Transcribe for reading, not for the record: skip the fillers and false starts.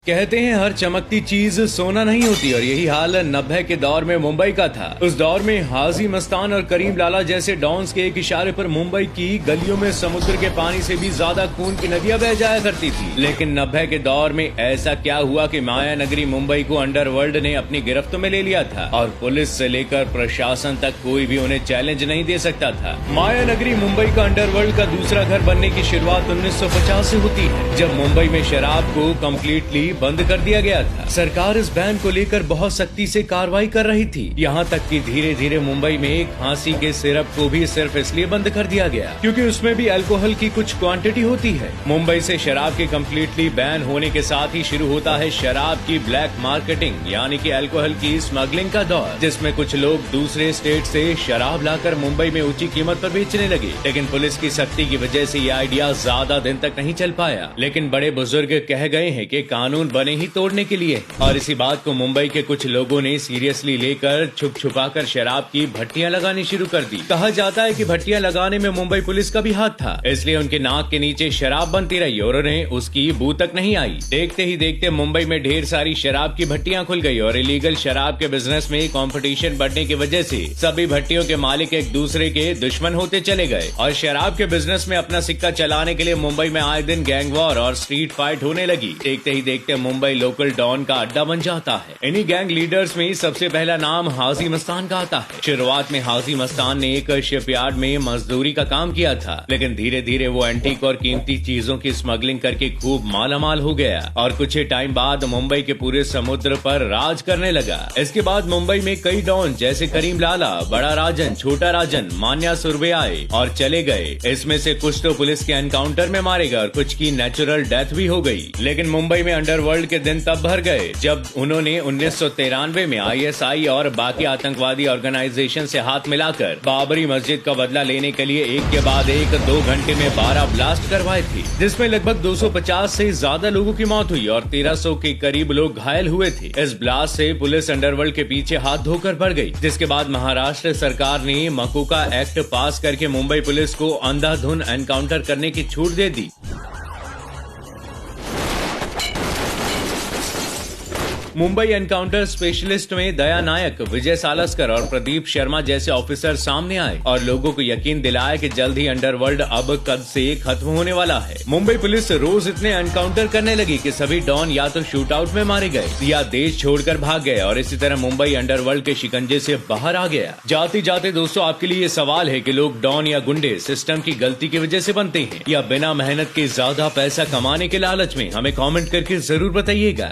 कहते हैं हर चमकती चीज सोना नहीं होती और यही हाल 90 के दौर में मुंबई का था। उस दौर में हाजी मस्तान और करीम लाला जैसे डॉन्स के एक इशारे पर मुंबई की गलियों में समुद्र के पानी से भी ज्यादा खून की नदियां बह जाया करती थी। लेकिन 90 के दौर में ऐसा क्या हुआ कि माया नगरी मुंबई को अंडरवर्ल्ड ने अपनी गिरफ्त में ले लिया था और पुलिस से लेकर प्रशासन तक कोई भी उन्हें चैलेंज नहीं दे सकता था। माया नगरी मुंबई का अंडरवर्ल्ड का दूसरा घर बनने की शुरुआत 1950 से होती है, जब मुंबई में शराब को कम्प्लीटली बंद कर दिया गया था। सरकार इस बैन को लेकर बहुत सख्ती से कार्रवाई कर रही थी, यहाँ तक कि धीरे धीरे मुंबई में खांसी के सिरप को भी सिर्फ इसलिए बंद कर दिया गया क्योंकि उसमें भी अल्कोहल की कुछ क्वांटिटी होती है। मुंबई से शराब के कम्प्लीटली बैन होने के साथ ही शुरू होता है शराब की ब्लैक मार्केटिंग यानी कि अल्कोहल की स्मगलिंग का दौर, जिसमें कुछ लोग दूसरे स्टेट से शराब लाकर मुंबई में ऊंची कीमत पर बेचने लगे। लेकिन पुलिस की सख्ती की वजह से ये आइडिया ज्यादा दिन तक नहीं चल पाया। लेकिन बड़े बुजुर्ग कह गए हैं कि कानून बने ही तोड़ने के लिए, और इसी बात को मुंबई के कुछ लोगों ने सीरियसली लेकर छुप छुपाकर शराब की भट्टियां लगानी शुरू कर दी। कहा जाता है कि भट्टियां लगाने में मुंबई पुलिस का भी हाथ था, इसलिए उनके नाक के नीचे शराब बनती रही और उन्हें उसकी बू तक नहीं आई। देखते ही देखते मुंबई में ढेर सारी शराब की भट्टियां खुल गई और इलीगल शराब के बिजनेस में कंपटीशन बढ़ने की वजह से सभी भट्टियों के मालिक एक दूसरे के दुश्मन होते चले गए और शराब के बिजनेस में अपना सिक्का चलाने के लिए मुंबई में आए दिन गैंग वॉर और स्ट्रीट फाइट होने लगी। देखते ही देखते मुंबई लोकल डॉन का अड्डा बन जाता है। इन्हीं गैंग लीडर्स में सबसे पहला नाम हाजी मस्तान का आता है। शुरुआत में हाजी मस्तान ने एक शिपयार्ड में मजदूरी का काम किया था, लेकिन धीरे धीरे वो एंटीक और कीमती चीजों की स्मगलिंग करके खूब मालामाल हो गया और कुछ ही टाइम बाद मुंबई के पूरे समुद्र पर राज करने लगा। इसके बाद मुंबई में कई डॉन जैसे करीम लाला, बड़ा राजन, छोटा राजन, मान्या सुरभि आए और चले गए। इसमें से कुछ तो पुलिस के एनकाउंटर में मारे गए और कुछ की नेचुरल डेथ भी हो गई। लेकिन मुंबई में अंडरवर्ल्ड के दिन तब भर गए जब उन्होंने 1993 में आईएसआई और बाकी आतंकवादी ऑर्गेनाइजेशन से हाथ मिलाकर बाबरी मस्जिद का बदला लेने के लिए एक के बाद एक 2 घंटे में 12 ब्लास्ट करवाए थे, जिसमें लगभग 250 से ज्यादा लोगों की मौत हुई और 1300 के करीब लोग घायल हुए थे। इस ब्लास्ट से पुलिस अंडरवर्ल्ड के पीछे हाथ धोकर पड़ गई, जिसके बाद महाराष्ट्र सरकार ने मकोका एक्ट पास करके मुंबई पुलिस को अंधाधुन एनकाउंटर करने की छूट दे दी। मुंबई एनकाउंटर स्पेशलिस्ट में दया नायक, विजय सालस्कर और प्रदीप शर्मा जैसे ऑफिसर सामने आए और लोगों को यकीन दिलाया कि जल्द ही अंडरवर्ल्ड अब कद से खत्म होने वाला है। मुंबई पुलिस रोज इतने एनकाउंटर करने लगी कि सभी डॉन या तो शूट आउट में मारे गए या देश छोड़कर भाग गए और इसी तरह मुंबई अंडरवर्ल्ड के शिकंजे से बाहर आ गया। जाते जाते दोस्तों, आपके लिए ये सवाल है कि लोग डॉन या गुंडे सिस्टम की गलती की वजह से बनते हैं या बिना मेहनत के ज्यादा पैसा कमाने के लालच में? हमें कॉमेंट करके जरूर बताइएगा।